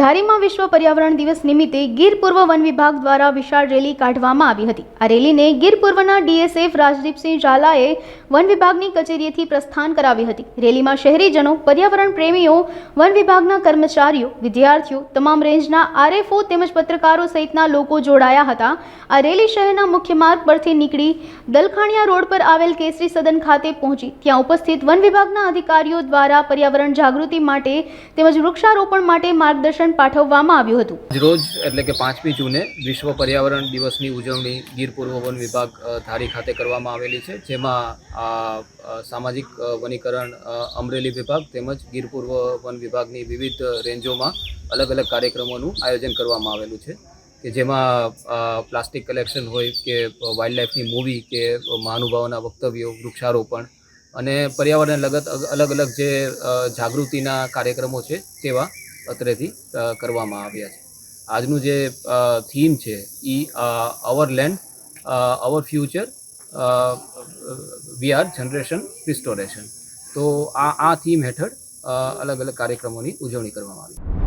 ધારીમાં વિશ્વ પર્યાવરણ દિવસ નિમિત્તે ગીર પૂર્વ વન વિભાગ દ્વારા વિશાળ રેલી કાઢવામાં આવી હતી। આ રેલીને ગીર પૂર્વના ડીએસએફ રાજદીપસિંહ ઝાલાએ વન વિભાગની કચેરીએથી પ્રસ્થાન કરાવી હતી। રેલીમાં શહેરીજનો, પર્યાવરણ પ્રેમીઓ, વન વિભાગના કર્મચારીઓ, વિદ્યાર્થીઓ, તમામ રેન્જના આરએફઓ તેમજ પત્રકારો સહિતના લોકો જોડાયા હતા। આ રેલી શહેરના મુખ્ય માર્ગ પરથી નીકળી દલખાણિયા રોડ પર આવેલ કેસરી સદન ખાતે પહોંચી। ત્યાં ઉપસ્થિત વન વિભાગના અધિકારીઓ દ્વારા પર્યાવરણ જાગૃતિ માટે તેમજ વૃક્ષારોપણ માટે માર્ગદર્શન પાઠવવામાં આવ્યું હતું। રોજ એટલે કે 5મી જૂને વિશ્વ પર્યાવરણ દિવસની ઉજવણી ગીર પૂર્વ વન વિભાગ ધારી ખાતે કરવામાં આવેલી છે, જેમાં સામાજિક વનીકરણ અમરેલી વિભાગ તેમજ ગીર પૂર્વ વન વિભાગની વિવિધ રેન્જોમાં અલગ અલગ કાર્યક્રમોનું આયોજન કરવામાં આવેલું છે, કે જેમાં પ્લાસ્ટિક કલેક્શન હોય કે વાઇલ્ડલાઇફની મૂવી કે મહાનુભાવોના વક્તવ્યો, વૃક્ષારોપણ અને પર્યાવરણ લગત અલગ અલગ જે જાગૃતિના કાર્યક્રમો છે તેવા અત્રેથી કરવામાં આવ્યા છે। આજનું જે થીમ છે એ our land our future we are generation restoration. તો આ થીમ હેઠળ અલગ અલગ કાર્યક્રમોની ઉજવણી કરવામાં આવી।